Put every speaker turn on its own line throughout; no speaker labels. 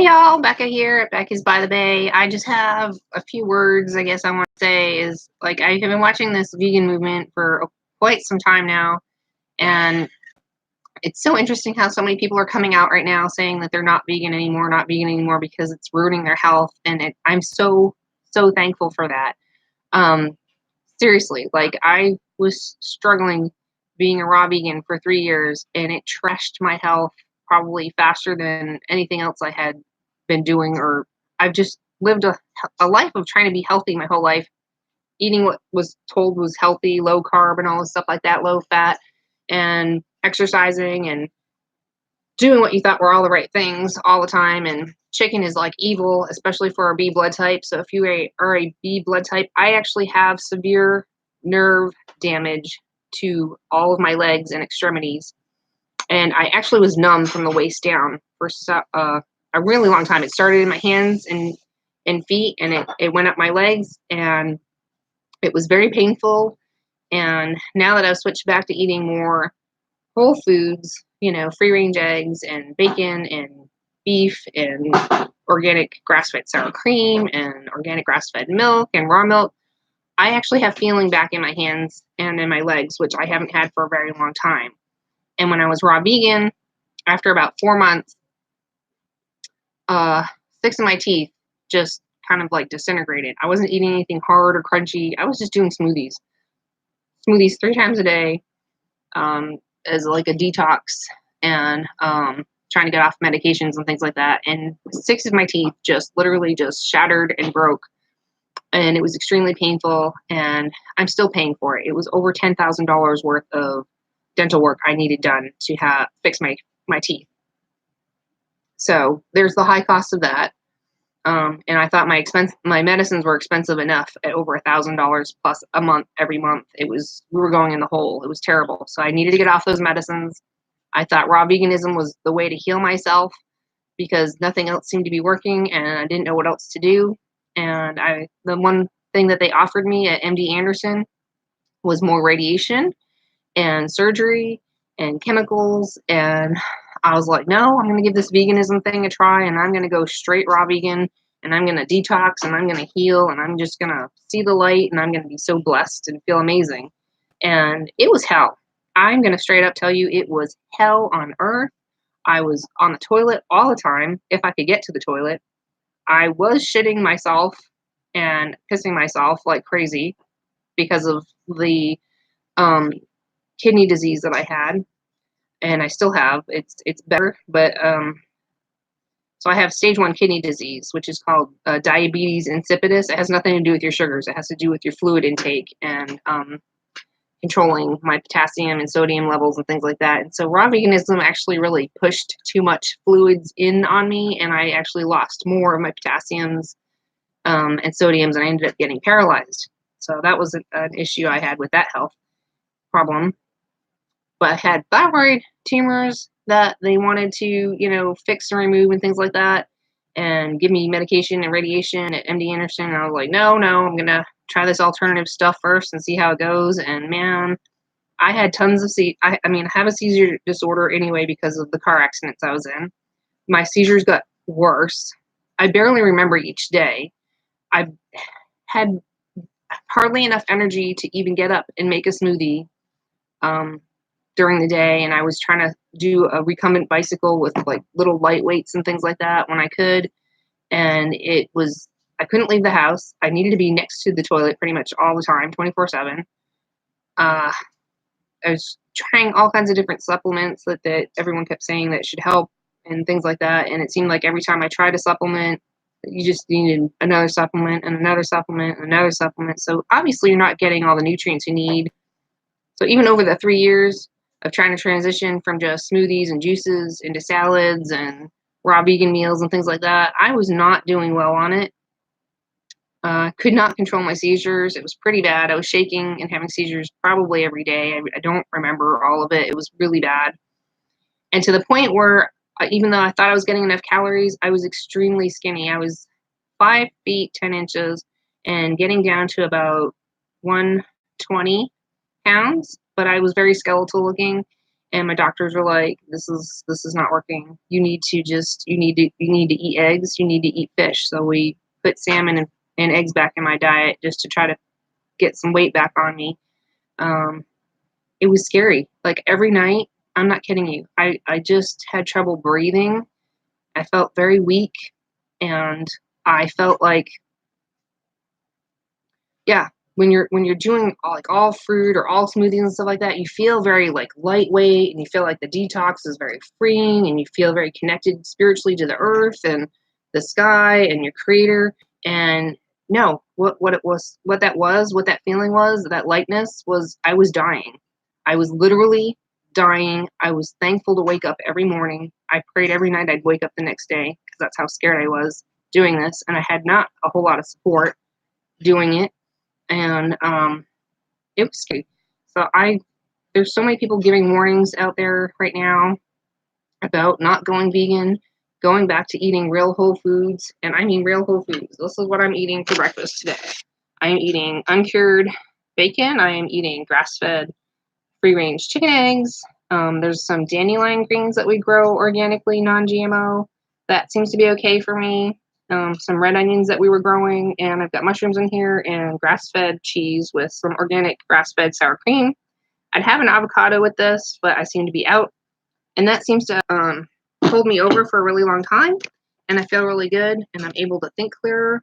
Hey y'all, Becca here at Becca's by the Bay. I just have a few words I guess I want to say is like I have been watching this vegan movement for quite some time now, and it's so interesting how so many people are coming out right now saying that they're not vegan anymore because it's ruining their health, and I'm so thankful for that. Um, Seriously, like I was struggling being a raw vegan for 3 years, and it trashed my health probably faster than anything else I had been doing. Or I've just lived a life of trying to be healthy my whole life, eating what was told was healthy, low carb, and all this stuff like that, low fat, and exercising and doing what you thought were all the right things all the time. And chicken is like evil, especially for a B blood type. So if you are a B blood type, I actually have severe nerve damage to all of my legs and extremities. And I actually was numb from the waist down for a really long time. It started in my hands and feet, and it went up my legs, and it was very painful. And now that I've switched back to eating more whole foods, free range eggs and bacon and beef and organic grass fed sour cream and organic grass fed milk and raw milk, I actually have feeling back in my hands and in my legs, which I haven't had for a very long time. And when I was raw vegan, after about 4 months, 6 of my teeth just kind of like disintegrated. I wasn't eating anything hard or crunchy. I was just doing smoothies 3 times a day. As like a detox, and trying to get off medications and things like that. And 6 of my teeth just literally just shattered and broke. And it was extremely painful, and I'm still paying for it. It was over $10,000 worth of dental work I needed done to fix my teeth. So there's the high cost of that. And I thought my medicines were expensive enough at over $1,000 plus a month, every month. We were going in the hole. It was terrible. So I needed to get off those medicines. I thought raw veganism was the way to heal myself because nothing else seemed to be working, and I didn't know what else to do. And the one thing that they offered me at MD Anderson was more radiation and surgery and chemicals, and I was like, no, I'm going to give this veganism thing a try, and I'm going to go straight raw vegan, and I'm going to detox, and I'm going to heal, and I'm just going to see the light, and I'm going to be so blessed and feel amazing. And it was hell. I'm going to straight up tell you it was hell on earth. I was on the toilet all the time, if I could get to the toilet. I was shitting myself and pissing myself like crazy because of the kidney disease that I had, and I still have. It's better, but so I have stage 1 kidney disease, which is called diabetes insipidus. It has nothing to do with your sugars. It has to do with your fluid intake and controlling my potassium and sodium levels and things like that. And so raw veganism actually really pushed too much fluids in on me, and I actually lost more of my potassiums and sodiums, and I ended up getting paralyzed. So that was an issue I had with that health problem. But I had thyroid tumors that they wanted to, fix and remove and things like that, and give me medication and radiation at MD Anderson. And I was like, no, I'm going to try this alternative stuff first and see how it goes. And man, I had tons of I have a seizure disorder anyway because of the car accidents I was in. My seizures got worse. I barely remember each day. I had hardly enough energy to even get up and make a smoothie during the day, and I was trying to do a recumbent bicycle with like little light weights and things like that when I could, and I couldn't leave the house. I needed to be next to the toilet pretty much all the time, 24/7. I was trying all kinds of different supplements that everyone kept saying that should help and things like that, and it seemed like every time I tried a supplement, you just needed another supplement and another supplement and another supplement. So obviously you're not getting all the nutrients you need. So even over the 3 years of trying to transition from just smoothies and juices into salads and raw vegan meals and things like that, I was not doing well on it. Could not control my seizures. It was pretty bad. I was shaking and having seizures probably every day. I don't remember all of it. It was really bad. And to the point where even though I thought I was getting enough calories, I was extremely skinny. I was 5 feet 10 inches and getting down to about 120 pounds, but I was very skeletal looking, and my doctors were like, this is not working. You need to eat eggs. You need to eat fish. So we put salmon and eggs back in my diet just to try to get some weight back on me. Um, it was scary. Like every night, I'm not kidding you. I just had trouble breathing. I felt very weak, and I felt like, yeah, when you're doing all fruit or all smoothies and stuff like that, you feel very like lightweight, and you feel like the detox is very freeing, and you feel very connected spiritually to the earth and the sky and your creator. And no, what that feeling was, that lightness was, I was dying. I was literally dying. I was thankful to wake up every morning. I prayed every night I'd wake up the next day because that's how scared I was doing this, and I had not a whole lot of support doing it. And it was scary. So there's so many people giving warnings out there right now about not going vegan, going back to eating real whole foods, and I mean real whole foods. This is what I'm eating for breakfast today. I am eating uncured bacon. I am eating grass-fed, free-range chicken eggs. There's some dandelion greens that we grow organically, non-GMO. That seems to be okay for me. Some red onions that we were growing, and I've got mushrooms in here, and grass-fed cheese with some organic grass-fed sour cream. I'd have an avocado with this, but I seem to be out, and that seems to hold me over for a really long time, and I feel really good, and I'm able to think clearer,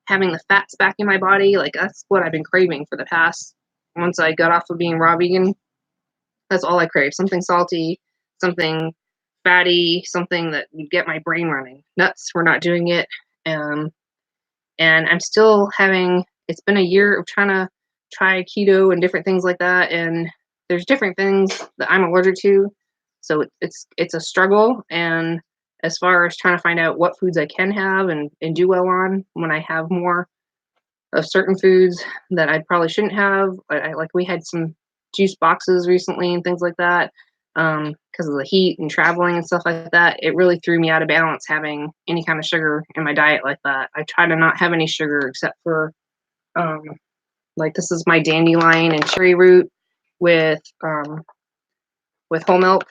having the fats back in my body. Like, that's what I've been craving for the past, once I got off of being raw vegan. That's all I crave. Something salty, something fatty, something that would get my brain running. Nuts, we're not doing it. Um, and I'm still having, it's been a year of trying to try keto and different things like that. And there's different things that I'm allergic to. So it's a struggle. And as far as trying to find out what foods I can have and do well on when I have more of certain foods that I probably shouldn't have. Like we had some juice boxes recently and things like that, because of the heat and traveling and stuff like that. It really threw me out of balance having any kind of sugar in my diet like that. I try to not have any sugar except for um, like this is my dandelion and cherry root with whole milk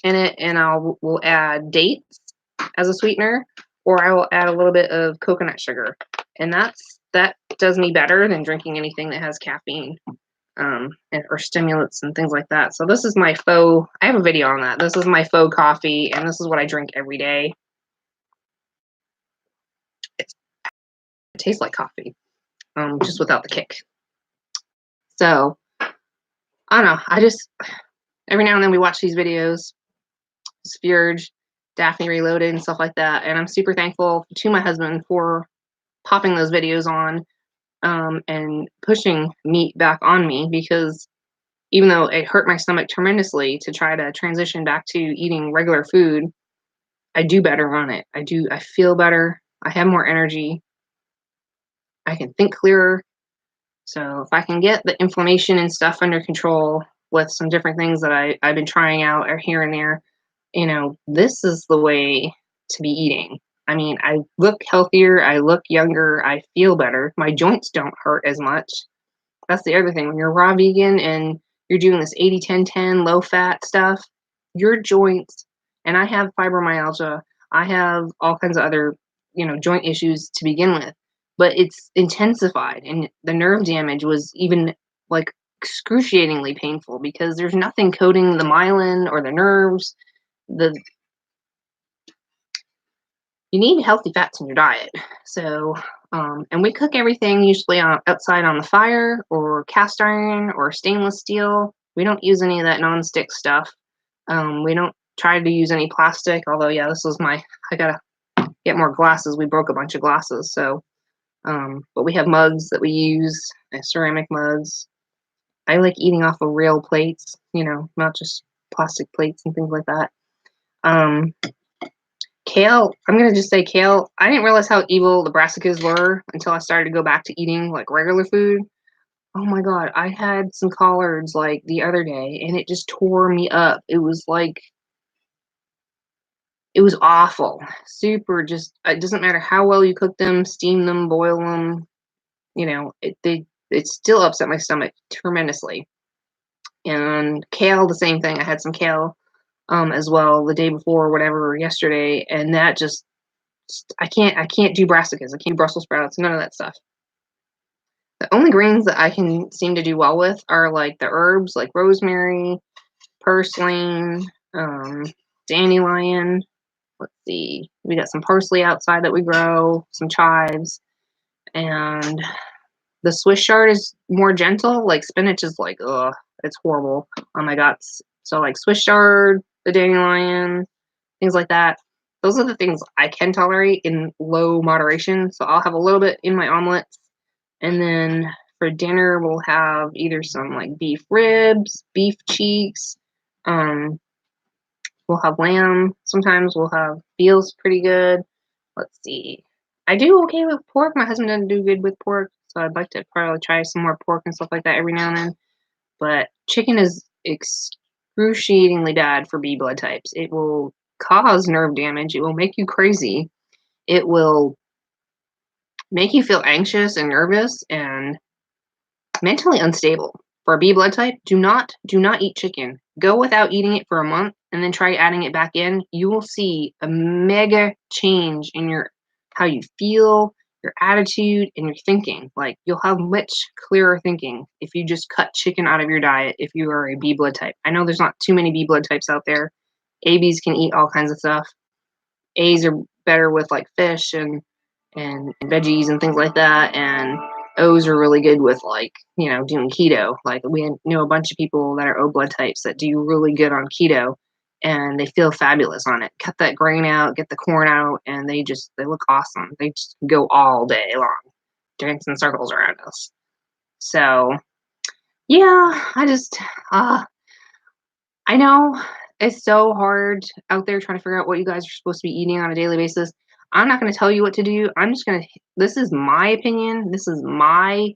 in it, and will add dates as a sweetener, or I will add a little bit of coconut sugar, and that does me better than drinking anything that has caffeine, or stimulants and things like that. So this is my faux. I have a video on that. This is my faux coffee, and this is what I drink every day. It tastes like coffee, just without the kick. So I don't know. I just every now and then we watch these videos, Spurge, Daphne Reloaded, and stuff like that, and I'm super thankful to my husband for popping those videos on, and pushing meat back on me, because even though it hurt my stomach tremendously to try to transition back to eating regular food, I do better on it. I feel better. I have more energy. I can think clearer. So if I can get the inflammation and stuff under control with some different things that I've been trying out or here and there, this is the way to be eating. I mean, I look healthier, I look younger, I feel better. My joints don't hurt as much. That's the other thing. When you're raw vegan and you're doing this 80-10-10 low fat stuff, your joints, and I have fibromyalgia, I have all kinds of other, joint issues to begin with, but it's intensified, and the nerve damage was even like excruciatingly painful because there's nothing coating the myelin or the nerves. The You need healthy fats in your diet. So, and we cook everything usually outside on the fire or cast iron or stainless steel. We don't use any of that nonstick stuff. We don't try to use any plastic. Although, yeah, I gotta get more glasses. We broke a bunch of glasses. So, but we have mugs that we use, ceramic mugs. I like eating off of real plates, not just plastic plates and things like that. Kale, I'm gonna just say kale. I didn't realize how evil the brassicas were until I started to go back to eating like regular food. Oh my god, I had some collards like the other day, and it just tore me up. It was awful. Super. Just it doesn't matter how well you cook them, steam them, boil them. It still upset my stomach tremendously. And kale, the same thing. I had some kale as well the day before, or whatever, or yesterday, and that just I can't do brassicas. I can't do Brussels sprouts. None of that stuff. The only greens that I can seem to do well with are like the herbs, like rosemary, purslane, dandelion. Let's see, we got some parsley outside that we grow, some chives, and the Swiss chard is more gentle. Like spinach is like, ugh, it's horrible on my guts. So like Swiss chard, the dandelion, things like that. Those are the things I can tolerate in low moderation. So I'll have a little bit in my omelets. And then for dinner, we'll have either some like beef ribs, beef cheeks. We'll have lamb. Sometimes we'll have veal's pretty good. Let's see. I do okay with pork. My husband doesn't do good with pork. So I'd like to probably try some more pork and stuff like that every now and then. But chicken is excruciatingly bad for B blood types. It will cause nerve damage. It will make you crazy. It will make you feel anxious and nervous and mentally unstable. For a B blood type, do not eat chicken. Go without eating it for a month and then try adding it back in. You will see a mega change in your how you feel, your attitude, and your thinking. Like you'll have much clearer thinking if you just cut chicken out of your diet if you are a B blood type. I know there's not too many B blood types out there. ABs can eat all kinds of stuff. A's are better with like fish and veggies and things like that, and O's are really good with like, doing keto. Like we know a bunch of people that are O blood types that do really good on keto and they feel fabulous on it. Cut that grain out, get the corn out, and they look awesome. They just go all day long, dancing circles around us. So yeah, I know it's so hard out there trying to figure out what you guys are supposed to be eating on a daily basis. I'm not going to tell you what to do. This is my opinion. This is my,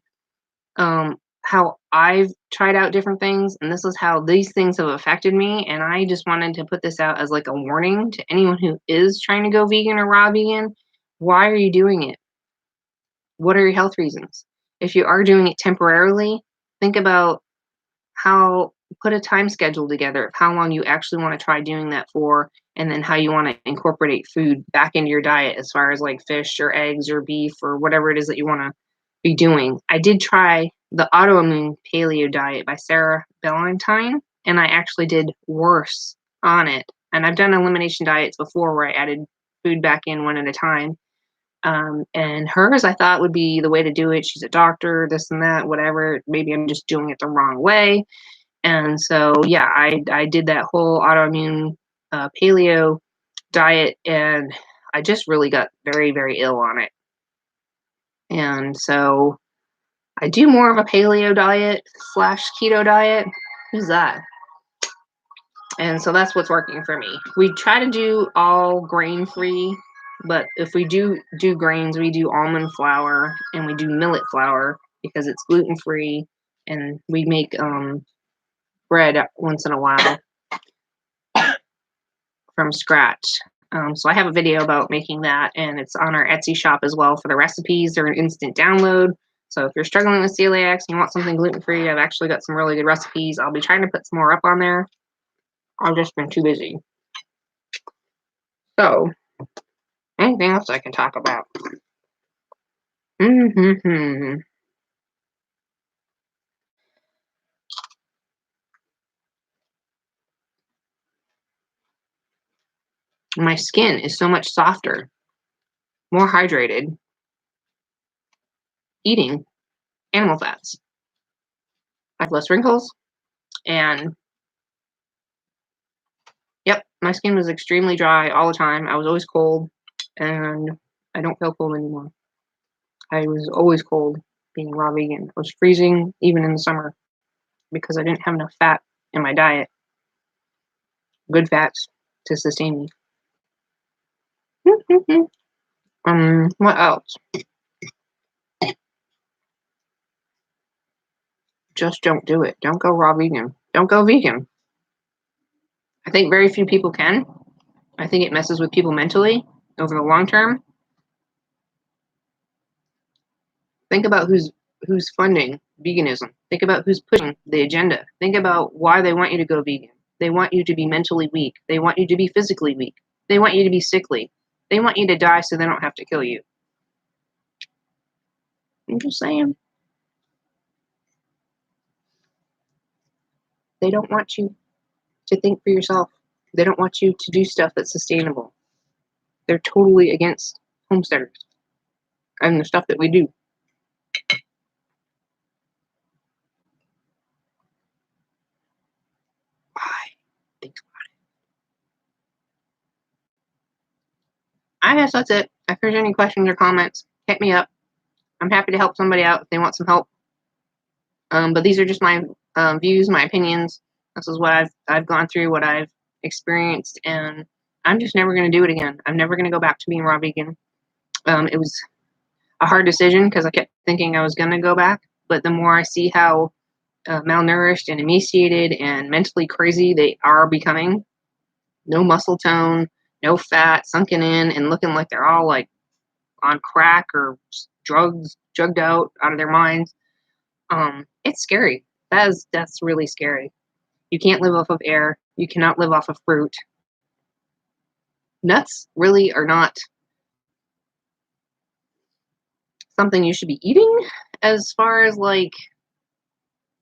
how I've tried out different things, and this is how these things have affected me. And I just wanted to put this out as like a warning to anyone who is trying to go vegan or raw vegan. Why are you doing it? What are your health reasons? If you are doing it temporarily, think about put a time schedule together of how long you actually want to try doing that for, and then how you want to incorporate food back into your diet as far as like fish or eggs or beef or whatever it is that you want to be doing. I did try the autoimmune paleo diet by Sarah Ballantyne, and I actually did worse on it. And I've done elimination diets before where I added food back in one at a time. And hers, I thought, would be the way to do it. She's a doctor, this and that, whatever. Maybe I'm just doing it the wrong way. And so, yeah, I did that whole autoimmune paleo diet, and I just really got very, very ill on it. And so I do more of a paleo diet / keto diet. Who's that? And so that's what's working for me. We try to do all grain free, but if we do grains, we do almond flour and we do millet flour because it's gluten free, and we make bread once in a while from scratch. So I have a video about making that, and it's on our Etsy shop as well for the recipes. They're an instant download. So if you're struggling with celiac and you want something gluten-free, I've actually got some really good recipes. I'll be trying to put some more up on there. I've just been too busy. So, anything else I can talk about? My skin is so much softer, more hydrated, eating animal fats. I have less wrinkles, and yep, my skin was extremely dry all the time. I was always cold, and I don't feel cold anymore. I was always cold being raw vegan. I was freezing even in the summer because I didn't have enough fat in my diet, good fats to sustain me. What else? Just don't do it. Don't go raw vegan. Don't go vegan. I think very few people can. I think it messes with people mentally over the long term. Think about who's funding veganism. Think about who's pushing the agenda. Think about why they want you to go vegan. They want you to be mentally weak. They want you to be physically weak. They want you to be sickly. They want you to die so they don't have to kill you. I'm just saying. They don't want you to think for yourself. They don't want you to do stuff that's sustainable. They're totally against homesteaders and the stuff that we do. Why? Think about it. I guess that's it. If there's any questions or comments, hit me up. I'm happy to help somebody out if they want some help. But these are just my views, my opinions. This is what I've gone through, what I've experienced, and I'm just never going to do it again. I'm never going to go back to being raw vegan. It was a hard decision because I kept thinking I was going to go back, but the more I see how malnourished and emaciated and mentally crazy they are becoming, no muscle tone, no fat, sunken in, and looking like they're all like on crack or drugged out of their minds. It's scary. That's really scary. You can't live off of air. You cannot live off of fruit. Nuts really are not something you should be eating as far as like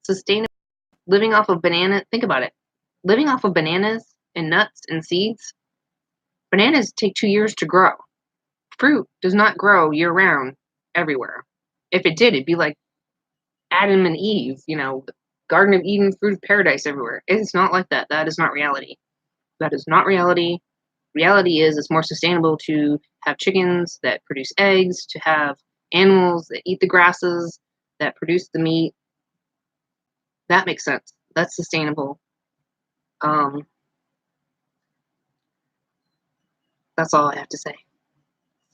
sustainable. Living off of banana, think about it. Living off of bananas and nuts and seeds. Bananas take 2 years to grow. Fruit does not grow year round everywhere. If it did, it'd be like Adam and Eve, Garden of Eden, fruit of paradise everywhere. It's not like that. That is not reality. That is not reality. Reality is it's more sustainable to have chickens that produce eggs, to have animals that eat the grasses, that produce the meat. That makes sense. That's sustainable. That's all I have to say.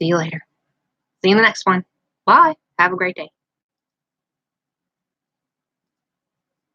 See you later. See you in the next one. Bye. Have a great day.